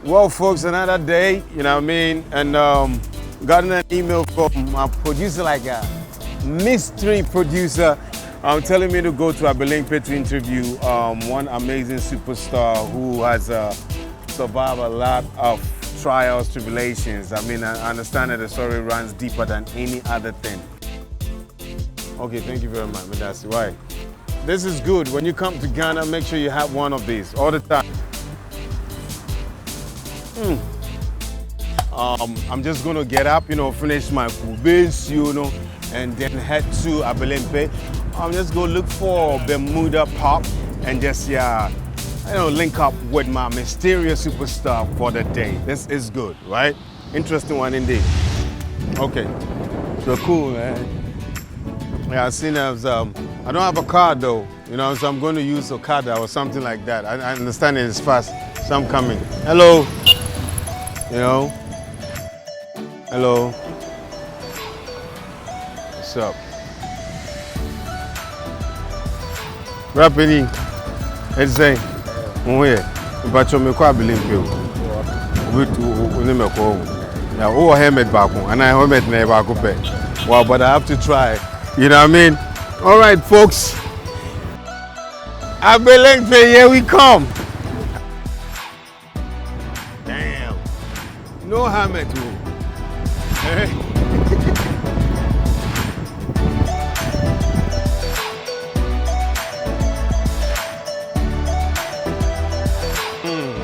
Well, folks, another day, you know what I mean? And got an email from my producer, like a mystery producer, telling me to go to Abelempe to interview one amazing superstar who has survived a lot of trials, tribulations. I mean, I understand that the story runs deeper than any other thing. Okay, thank you very much, Medasi. Why? This is good. When you come to Ghana, make sure you have one of these all the time. I'm just gonna get up, you know, finish my kubis, you know, and then head to Abelempe. I'm just gonna look for Bermuda pop and just, you know, link up with my mysterious superstar for the day. This is good, right? Interesting one indeed. Okay, so cool, man. Yeah, I seen as I don't have a car though, you know, so I'm going to use Okada or something like that. I understand it is fast, so I'm coming. Hello. You know? Hello. What's up? Rapini. Let's say, oh yeah, but you make quite believe you. We never call. Now, oh, helmet back and I helmet never back up. Wow, but I have to try. You know what I mean? All right, folks. Abelempe, here we come. Damn. No helmet, too.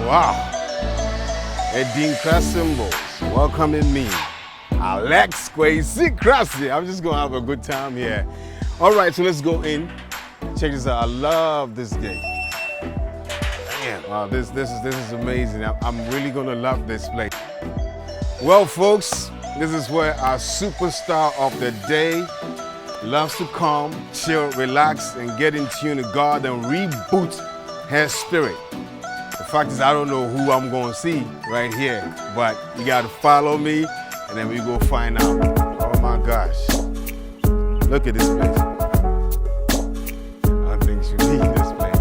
Wow. Edinka symbols welcoming me. Alex Kwesi Crassie. I'm just gonna have a good time here. All right, so let's go in. Check this out. I love this game. Damn, wow, this is amazing. I'm really gonna love this place. Well, folks, this is where our superstar of the day loves to come, chill, relax, and get in tune to God and reboot her spirit. The fact is, I don't know who I'm gonna see right here, but you gotta follow me, and then we go find out. Oh my gosh, look at this place. I think you need this place.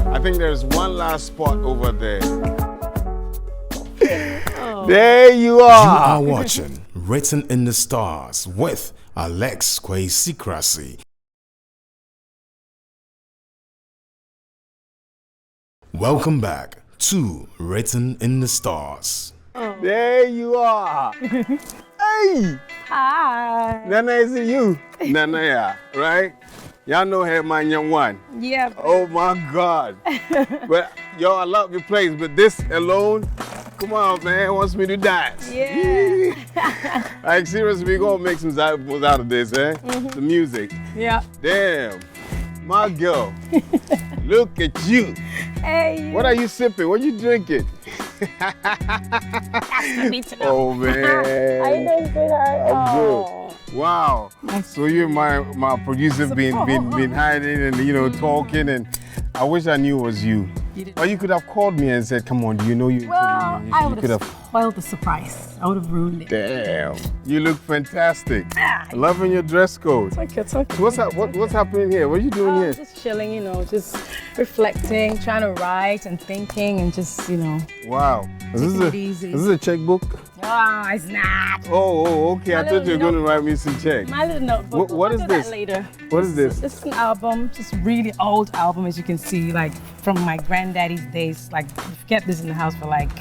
I think there's one last spot over there. Oh. There you are. You are watching Written in the Stars with Alex Kwesi Crassie. Welcome back to Written in the Stars. Oh. There you are. Hey. Hi. Nana, is it you? Nana, yeah, right? Y'all know her, my young one. Yeah. Oh my God. But yo, I love your place, but this alone, come on, man, wants me to dance. Yeah. Like seriously, we gonna make some samples out of this, eh? The music. Yeah. Damn, my girl. Look at you. Hey. What are you sipping? What are you drinking? That's the beat now. Oh man. How you doing, sweetheart? I'm good. Wow. So you and my producer been hiding and, you know, talking, and I wish I knew it was you. Or you could have called me and said, come on, do you know you? Well, I would have spoiled the surprise. I would have ruined it. Damn. You look fantastic. Loving your dress code. It's okay. What's happening here? What are you doing here? Just chilling, you know, just reflecting, trying to write and thinking and just, you know. Wow. Is this a checkbook? Oh, it's not. Oh, okay. I thought you were going to write me some checks. My little notebook. What is this? Later. What is this? This is an album, just really old album, as you can see, like from my granddaddy's days. Like we've kept this in the house for like.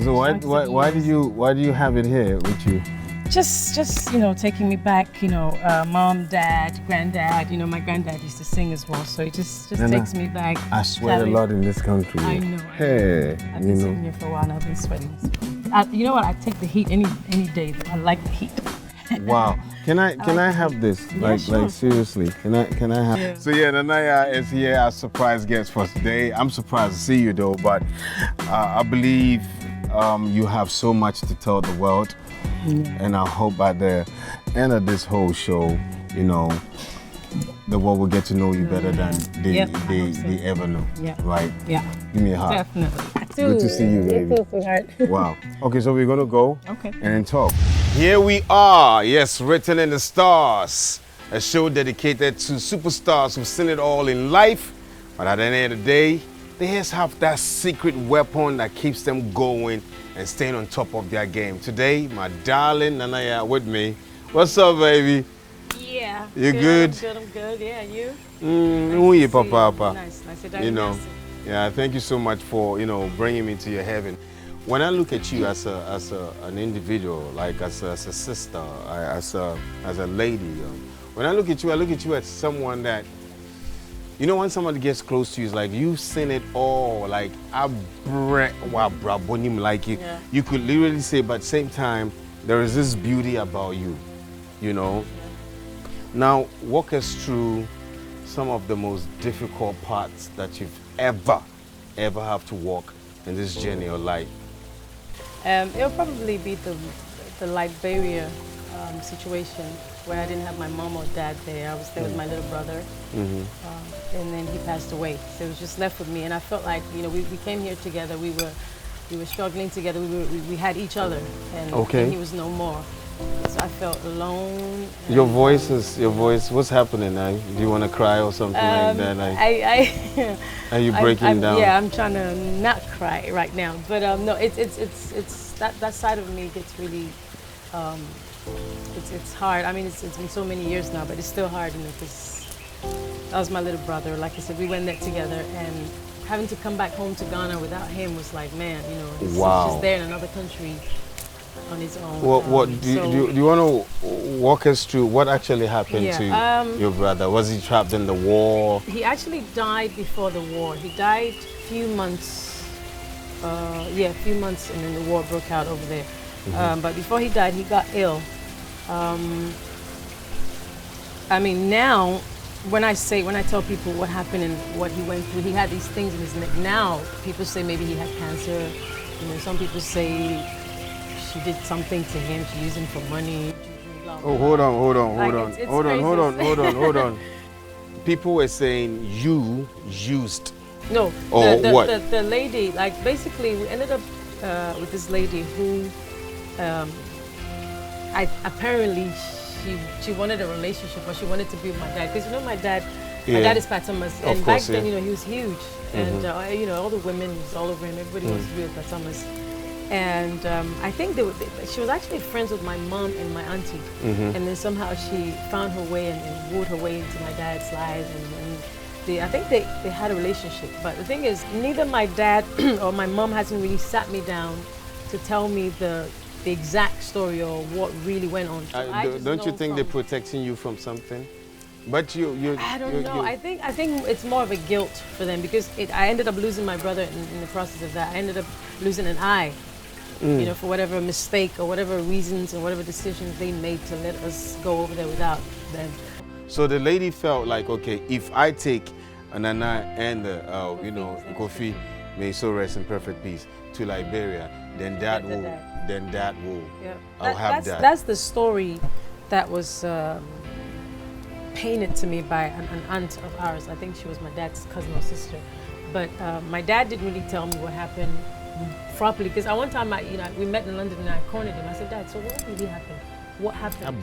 So why do you have it here with you? Just you know, taking me back, you know, mom, dad, granddad. You know, my granddad used to sing as well, so it just takes me back. I sweat a lot in this country. I know. Hey, I've been sitting here for a while and I've been sweating. You know what? I take the heat any day. I like the heat. Wow. Can I have this? Yeah, sure. Like seriously, can I have? Yeah. So yeah, Nanaya is here as surprise guest for today. I'm surprised to see you though, but I believe you have so much to tell the world, and I hope by the end of this whole show, you know, the world will get to know you better than they Yep, they ever know. Yeah. Right? Yeah. Give me a hug. Definitely. Good to see you, baby. Sweetheart. Wow. Okay, so we're gonna go Okay. and then talk. Here we are. Yes, Written in the Stars, a show dedicated to superstars who've seen it all in life, but at the end of the day, they just have that secret weapon that keeps them going and staying on top of their game. Today, my darling Nanaya with me. What's up, baby? Yeah. You good? I'm good. Yeah, you? Who you, Papa? Nice. You know, yeah. Thank you so much for bringing me to your heaven. When I look at you as an individual, like as a sister, as a lady, when I look at you as someone that, when somebody gets close to you, it's like you've seen it all. Like like you, Yeah. you could literally say, but at the same time, there is this beauty about you, Now, walk us through some of the most difficult parts that you've ever have to walk in this journey of life. It'll probably be the Liberia situation where I didn't have my mom or dad there. I was there with my little brother, and then he passed away. So it was just left with me, and I felt like we came here together. We were struggling together. We had each other, and he was no more. So I felt alone. Your voice. What's happening now? Do you want to cry or something like that? Like, are you breaking down? Yeah, I'm trying to not cry right now. But no, it's that side of me gets really. It's hard. I mean, it's been so many years now, but it's still hard, because that was my little brother. Like I said, we went there together, and having to come back home to Ghana without him was like, man, he's just there in another country on his own. Do you want to walk us through what actually happened to your brother? Was he trapped in the war? He actually died before the war. He died a few months, a few months, and then the war broke out over there. But before he died, he got ill. I mean, now, when I tell people what happened and what he went through, he had these things in his neck. Now, people say maybe he had cancer. Some people say she did something to him. She used him for money. Oh, hold on. People were saying you used. No, what? The lady, like, basically, we ended up with this lady who, apparently she wanted a relationship, or she wanted to be with my dad, because my dad is Patamas, and back then he was huge, and all the women was all over him. Everybody was with Patamas, and I think she was actually friends with my mom and my auntie, and then somehow she found her way and wooed her way into my dad's life, and I think they had a relationship. But the thing is, neither my dad or my mom hasn't really sat me down to tell me the exact story or what really went on. Don't you think they're protecting you from something? But you I don't know. I think it's more of a guilt for them, because I ended up losing my brother in the process of that. I ended up losing an eye, for whatever mistake or whatever reasons and whatever decisions they made to let us go over there without them. So the lady felt like, okay, if I take Nana and Kofi, may he so rest in perfect peace, to Liberia, then that will. Yeah. I'll have that. That's the story that was painted to me by an aunt of ours. I think she was my dad's cousin or sister. But my dad didn't really tell me what happened properly, because at one time, we met in London and I cornered him. I said, Dad, so what really happened? What happened?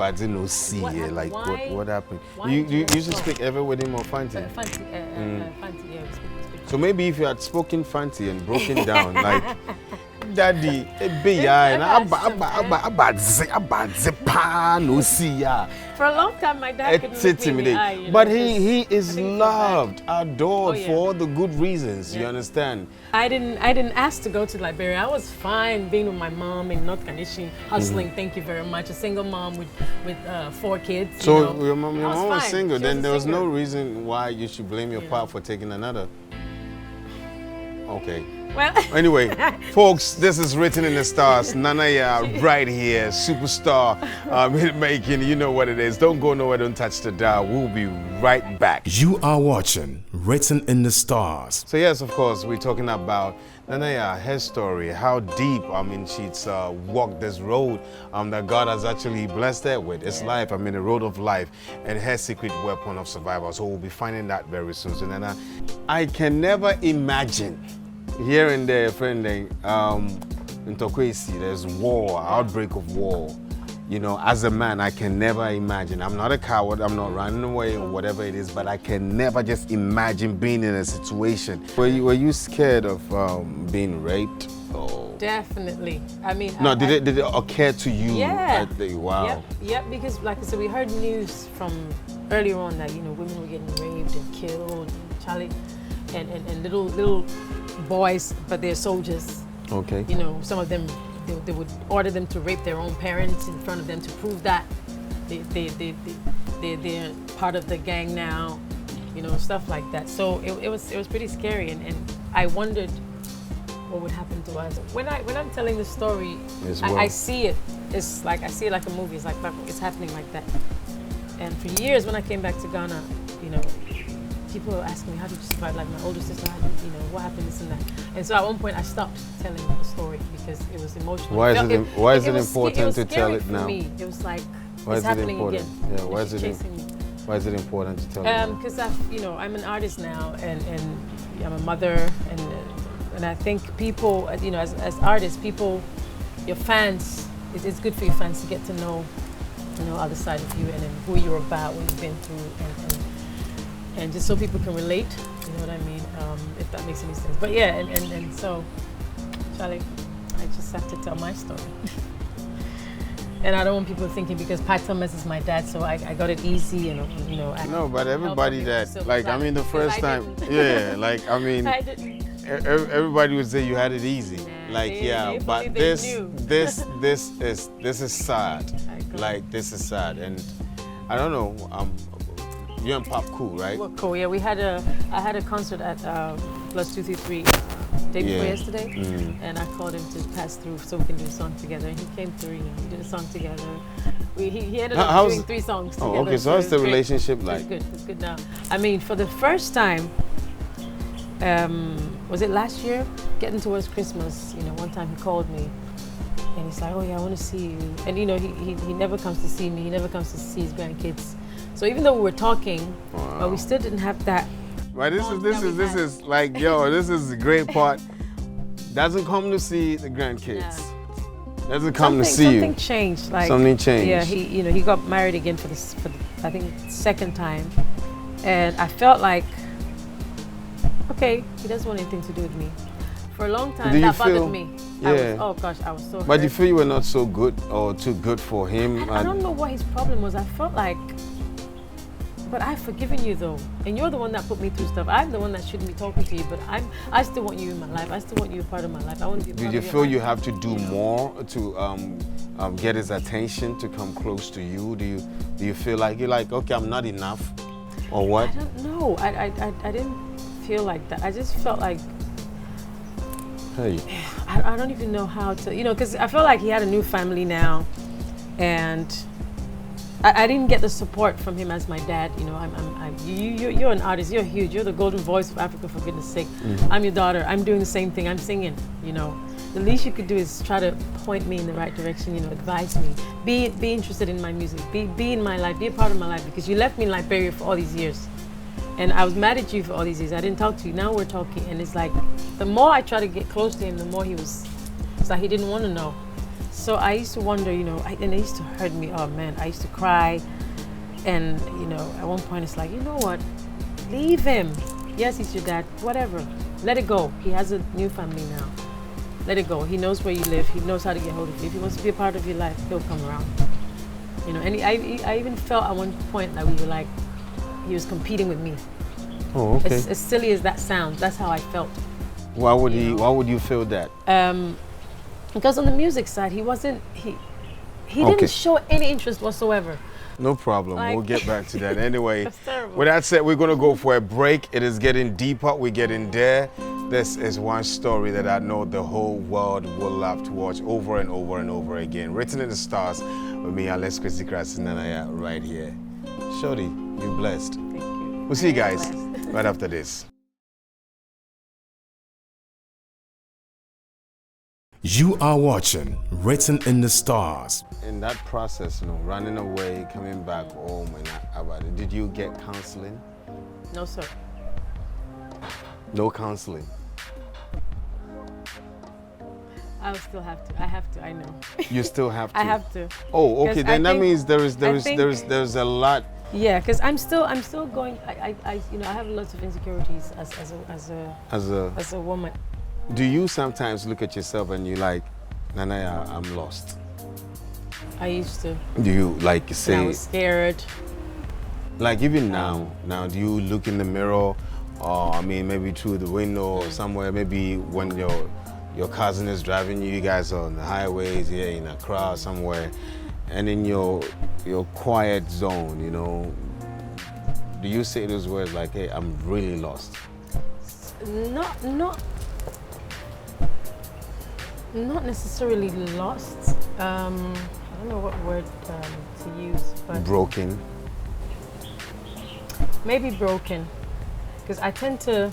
What happened? You used to speak ever with him or Fanti? Fanti, yeah, we speak. So maybe if you had spoken Fanti and broken down, like, Daddy, for a long time, my dad couldn't look me in the eye, but he is loved, adored for all the good reasons. You understand? I didn't ask to go to Liberia. I was fine being with my mom in North Kanishin, hustling. Thank you very much. A single mom with 4 kids. So your mom was single. Then there was no reason why you should blame your pop for taking another. Okay. Well, anyway, folks, this is Written in the Stars. Nanaya right here, superstar hit making. You know what it is. Don't go nowhere. Don't touch the dial. We'll be right back. You are watching Written in the Stars. So yes, of course, we're talking about And yeah, her story, how deep, I mean, she's walked this road that God has actually blessed her with. It's life, I mean, the road of life, and her secret weapon of survival. So we'll be finding that very soon. So then I can never imagine here and there, friend, in Tokwesi, there's war, outbreak of war. You know, as a man, I can never imagine. I'm not a coward, I'm not running away or whatever it is, but I can never just imagine being in a situation. Were you scared of being raped? Or? Definitely. I mean, no, did it occur to you? Yeah. Wow. Yep, because like I said, we heard news from earlier on that, you know, women were getting raped and killed, and little boys, but they're soldiers. Okay. You know, some of them, they would order them to rape their own parents in front of them to prove that they're part of the gang now, you know, stuff like that. So it was pretty scary, and I wondered what would happen to us. When I'm telling the story, I see it. It's like I see it like a movie. It's like it's happening like that. And for years, when I came back to Ghana, you know, people were asking me, how did you survive? Like my older sister, you know, what happened, this and that. And so at one point I stopped telling the story because it was emotional. Why is it important to tell it now? Me. It was like, it's happening again. Yeah, why is it important to tell it? Because I'm an artist now, and I'm a mother, and I think people, you know, as artists, people, your fans, it's good for your fans to get to know, you know, other side of you and who you're about, what you've been through, and just so people can relate, you know what I mean, if that makes any sense. But yeah, and so, Charlie, I just have to tell my story. And I don't want people thinking because Pat Thomas is my dad, so I got it easy, and you know. No, but everybody that, like, I mean, the first time, yeah, like, I mean, everybody would say you had it easy, like, but this is sad, like, this is sad, and I don't know. You and Pop cool, right? We're cool, yeah. I had a concert at Plus 233 day before yesterday, and I called him to pass through so we can do a song together. And he came through, you know, we did a song together. He ended up doing 3 songs together. Oh, okay, so how's the relationship like? It's good now. I mean, for the first time, was it last year? Getting towards Christmas, you know, one time he called me, and he's like, oh yeah, I want to see you. And you know, he never comes to see me, he never comes to see his grandkids. So even though we were talking, but we still didn't have that. Right, this is like, yo, this is the great part. Doesn't come to see the grandkids. No. Doesn't come to see you. Something changed. Like, something changed. Yeah, he got married again for I think second time, and I felt like, okay, he doesn't want anything to do with me. For a long time, that bothered me. Yeah. Oh gosh, I was so hurt. But you feel you were not so good or too good for him? I don't know what his problem was. I felt like, but I've forgiven you though, and you're the one that put me through stuff. I'm the one that shouldn't be talking to you, but I still want you in my life. I still want you a part of my life. I want to be a part of your life. Did you feel you have to do more to get his attention, to come close to you? Do you feel like you're like, okay, I'm not enough, or what? I don't know. I didn't feel like that. I just felt like, hey, I don't even know how to, you know, because I felt like he had a new family now, and I didn't get the support from him as my dad. You know, you're an artist. You're huge. You're the golden voice of Africa, for goodness sake. I'm your daughter. I'm doing the same thing. I'm singing. You know, the least you could do is try to point me in the right direction. You know, advise me. Be interested in my music. Be in my life. Be a part of my life, because you left me in Liberia for all these years, and I was mad at you for all these years. I didn't talk to you. Now we're talking, and it's like the more I try to get close to him, the more it's like he didn't want to know. So I used to wonder, you know, and it used to hurt me. Oh man, I used to cry, and you know, at one point it's like, you know what, leave him. Yes, he's your dad, whatever. Let it go. He has a new family now. Let it go. He knows where you live. He knows how to get hold of you. If he wants to be a part of your life, he'll come around. You know, and I even felt at one point that we were like, he was competing with me. Oh, okay. As silly as that sounds, that's how I felt. Why would you feel that? Because on the music side, he didn't show any interest whatsoever. No problem. Like, we'll get back to that. Anyway, that's terrible. With that said, we're going to go for a break. It is getting deeper. We're getting there. This is one story that I know the whole world will love to watch over and over and over again. Written in the stars with me, Alex Kwesi Crassie, right here. Shorty, you're blessed. Thank you. We'll see you guys right after this. You are watching Written in the Stars. In that process, running away, coming back home, and about it, did you get counseling? No, sir. No counseling. I'll still have to. I have to. I know. You still have to. I have to. Oh, okay. Then that means there's a lot. Yeah, because I'm still going. I have lots of insecurities as a woman. Do you sometimes look at yourself and you like, Nana, I'm lost? I used to. Do you like say? I was scared. Like even now, do you look in the mirror, or I mean maybe through the window or somewhere? Maybe when your cousin is driving you, you guys are on the highways, here in a crowd somewhere, and in your quiet zone, do you say those words like, "Hey, I'm really lost"? Not necessarily lost. I don't know what word to use, but broken. Maybe broken, because I tend to.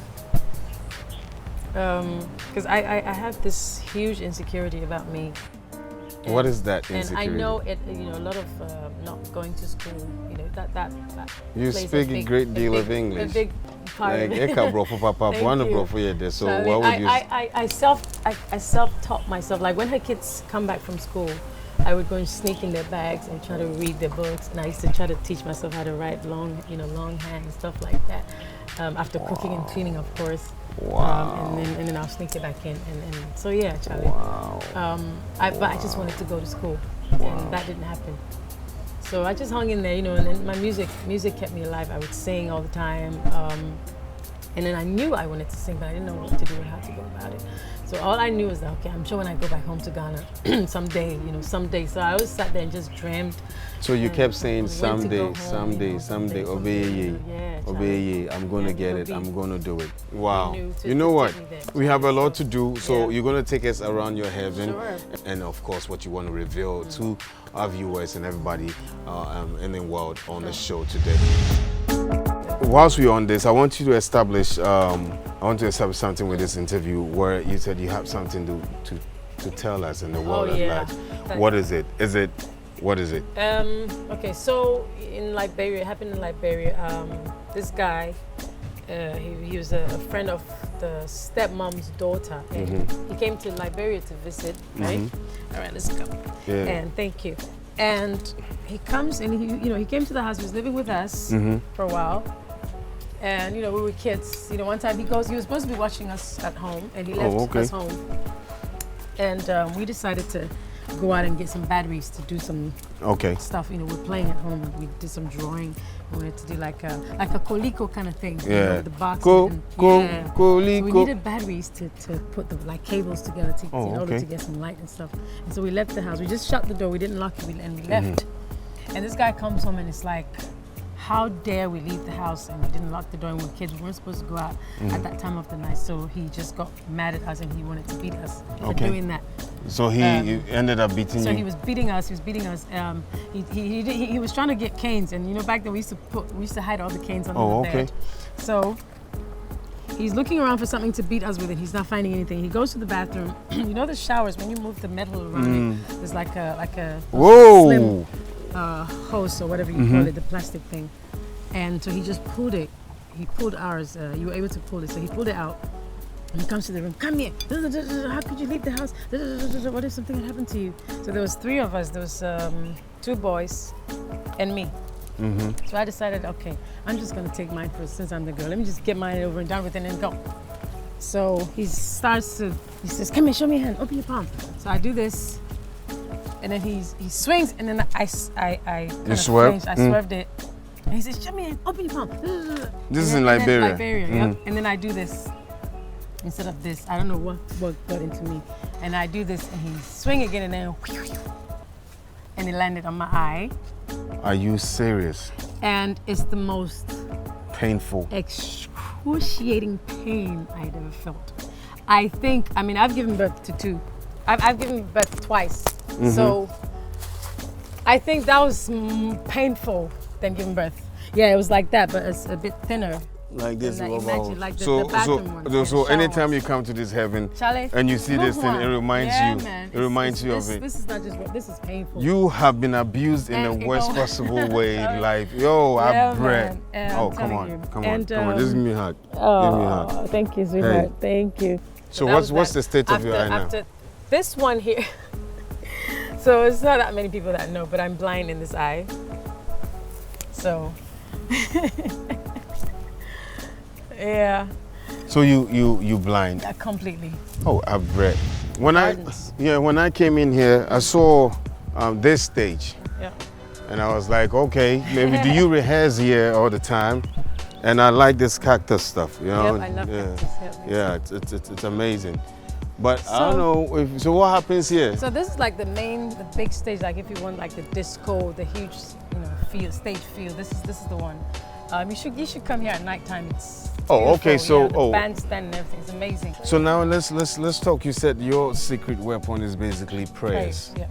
Because I have this huge insecurity about me. What is that insecurity? And I know it. A lot of not going to school. That you speak a great deal of English. A big part of it. So what would you? I self-taught myself. Like when her kids come back from school, I would go and sneak in their bags and try to read their books. And I used to try to teach myself how to write longhand and stuff like that. After cooking and cleaning, of course. Wow. And then I'll sneak it back in. And so yeah, Charlie. Wow. But I just wanted to go to school, and that didn't happen. So I just hung in there, and then my music kept me alive. I would sing all the time. And then I knew I wanted to sing, but I didn't know what to do and how to go about it. So all I knew was that, okay, I'm sure when I go back home to Ghana, someday. So I always sat there and just dreamed. So you kept saying someday, obey, I'm going to get it, I'm going to do it. Wow. You know what? We have a lot to do, so you're going to take us around your heaven. Sure. And of course, what you want to reveal to our viewers and everybody in the world on the show today. Whilst we're on this, I want you to establish, something with this interview where you said you have something to tell us in the world at large. What is it? What is it? Okay, so in Liberia, it happened in Liberia. This guy, he was a friend of the stepmom's daughter. And he came to Liberia to visit, right? All right, let's go. Yeah. And thank you. And he comes and he came to the house. He was living with us for a while. And we were kids. One time he was supposed to be watching us at home, and he left us home. And we decided to go out and get some batteries to do some stuff. We're playing at home. We did some drawing. We wanted to do like a coliko kind of thing. Yeah. The box. Coliko. So we needed batteries to put the cables together in order to get some light and stuff. And so we left the house. We just shut the door. We didn't lock it, and we left. And this guy comes home and it's like, how dare we leave the house and we didn't lock the door and we're kids. We weren't supposed to go out at that time of the night. So he just got mad at us and he wanted to beat us for doing that. So he ended up beating you? So he was beating us. He was trying to get canes, and back then we used to hide all the canes under the bed. So he's looking around for something to beat us with, and he's not finding anything. He goes to the bathroom. The showers, when you move the metal around it, there's like a slim hose or whatever you call it, the plastic thing. And so he just pulled it. He pulled ours. You were able to pull it. So he pulled it out. And he comes to the room. Come here. How could you leave the house? What if something had happened to you? So there was 3 of us. There was 2 boys and me. So I decided, okay, I'm just going to take mine first since I'm the girl. Let me just get mine over and done with it and go. So he says, come here, show me your hand. Open your palm. So I do this. And then he swings, and then I swerved it. And he says, show me your hand, open your palm. This is in Liberia? Liberia, yep. And then I do this instead of this. I don't know what got into me. And I do this, and he swing again, and then and it landed on my eye. Are you serious? And it's the most painful, excruciating pain I'd ever felt. I've given birth to 2. I've given birth twice. So I think that was painful than giving birth. Yeah, it was like that, but it's a bit thinner. Like this. Imagine, like the bathroom one. So anytime you come to this heaven Charlie, and you see this thing, it reminds you. Man. It reminds you of it. This is not just this is painful. You have been abused in the worst possible way. Like, yo, I bread. Oh, come on. Just give me a hug. Oh, give me a hug. Thank you, sweetheart. Hey. Thank you. So what's the state of your eye now? After this one here. So it's not that many people that know, but I'm blind in this eye. So. Yeah. So you blind? Completely. Oh, I've read. When I came in here, I saw this stage. Yeah. And I was like, okay, maybe do you rehearse here all the time? And I like this cactus stuff, you know. Yep, I love cactus. Yeah, it's amazing. But I don't know. So what happens here? So this is like the big stage. Like if you want like the disco, the huge stage feel. This is the one. You should come here at nighttime. It's okay. So the bandstand and everything. It's amazing. So now let's talk. You said your secret weapon is basically prayers. Yeah.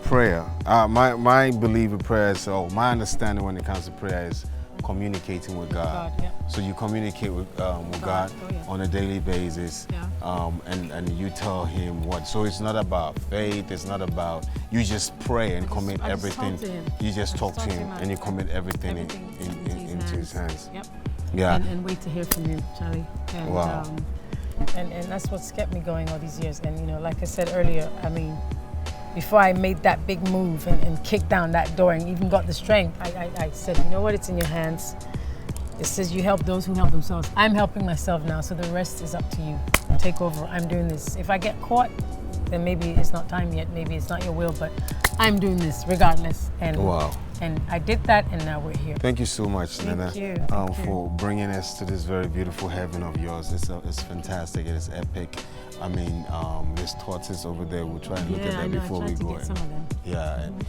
Prayer. My belief in prayer is, my understanding when it comes to prayer is communicating with God. So you communicate with God on a daily basis, and you tell Him what. So it's not about faith. It's not about you just pray and commit everything. You just talk to Him and you commit everything into His hands. Yep. Yeah. And wait to hear from you, Charlie. And, wow. And that's what's kept me going all these years. And like I said earlier, I mean, before I made that big move and kicked down that door and even got the strength, I said, you know what, it's in your hands. It says you help those who help themselves. I'm helping myself now, so the rest is up to you. Take over, I'm doing this. If I get caught, then maybe it's not time yet, maybe it's not your will, but I'm doing this regardless. And wow. And I did that, and now we're here. Thank you so much, Nana, Thank you. For bringing us to this very beautiful heaven of yours. It's fantastic. It is epic. I mean, there's tortoise over there. We'll try and look at that before we go in. Some of them. Yeah, and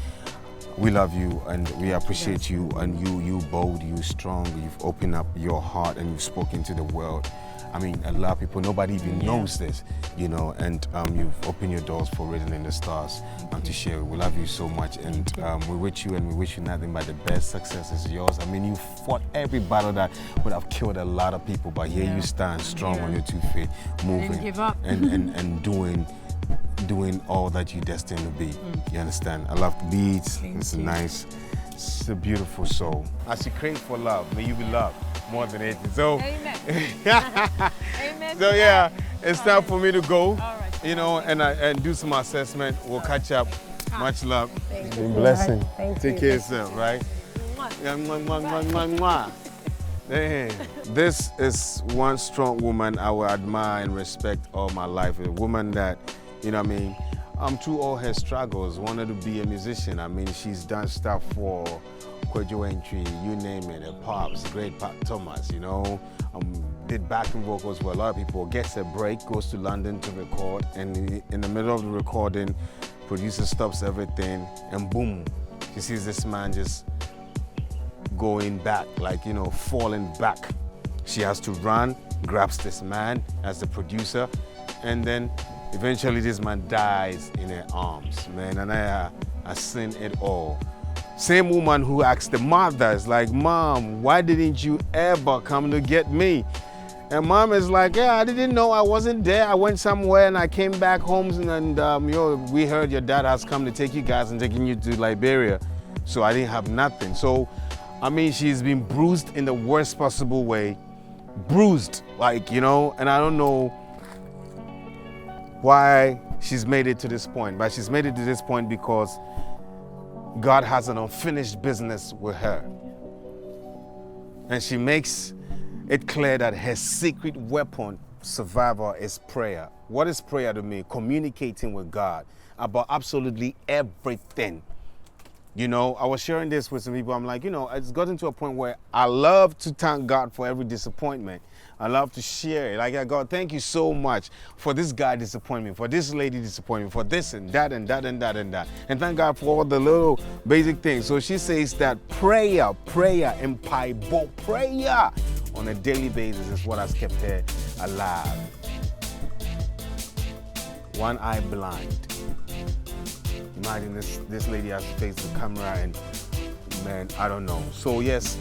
we love you and we appreciate you. And you bold, you strong. You've opened up your heart and you've spoken to the world. I mean, a lot of people, nobody even knows this, and you've opened your doors for Written in the Stars to share. We love you so much, and we wish you nothing but the best success is yours. I mean, you fought every battle that would have killed a lot of people, but here you stand strong on your 2 feet, moving Didn't give up. and doing all that you're destined to be. You understand? I love the beats. It's nice. It's a beautiful soul. As you crave for love, may you be loved more than anything. So, amen. Amen. So yeah, it's time for me to go. All right. And do some assessment. We'll catch up. Much love. Thank Been blessing. Take care of yourself, right? Hey, this is one strong woman I will admire and respect all my life. A woman that, through all her struggles, wanted to be a musician. I mean, she's done stuff for Kwejo Entry, you name it, Pops, great Pop Thomas, did backing vocals for a lot of people, gets a break, goes to London to record, and in the middle of the recording, producer stops everything, and boom, she sees this man just going back, falling back. She has to run, grabs this man as the producer, and then eventually this man dies in her arms, man, and I seen it all. Same woman who asked the mothers, like, Mom, why didn't you ever come to get me? And Mom is like, yeah, I didn't know, I wasn't there. I went somewhere and I came back home and we heard your dad has come to take you guys and taking you to Liberia. So I didn't have nothing. So, I mean, she's been bruised in the worst possible way. Bruised, and I don't know why she's made it to this point, but she's made it to this point because God has an unfinished business with her. And she makes it clear that her secret weapon, survival, is prayer. What is prayer to me? Communicating with God about absolutely everything. I was sharing this with some people. I'm like, it's gotten to a point where I love to thank God for every disappointment. I love to share it. Like, God, thank you so much for this guy disappointment, for this lady disappointment, for this and that and that and that and that. And thank God for all the little basic things. So she says that prayer, and Bible prayer on a daily basis is what has kept her alive. One eye blind. Imagine this lady has to face the camera and, man, I don't know. So yes,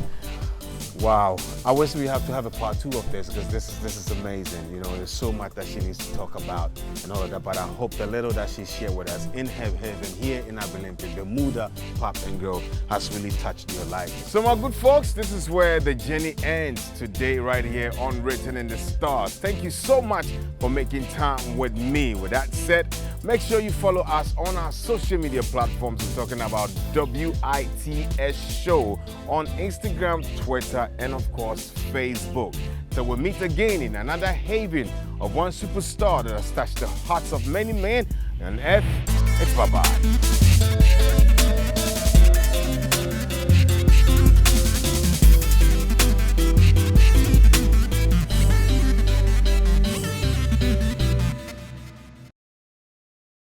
Wow, I wish we have to have a part 2 of this because this is amazing. You know, there's so much that she needs to talk about and all of that, but I hope the little that she shared with us in her heaven here in Abilene, the Muda Pop and Girl has really touched your life. So my good folks, this is where the journey ends today right here on Written in the Stars. Thank you so much for making time with me. With that said, make sure you follow us on our social media platforms. We're talking about WITS Show on Instagram, Twitter, and of course, Facebook. So we'll meet again in another haven of one superstar that has touched the hearts of many men on earth. It's bye-bye.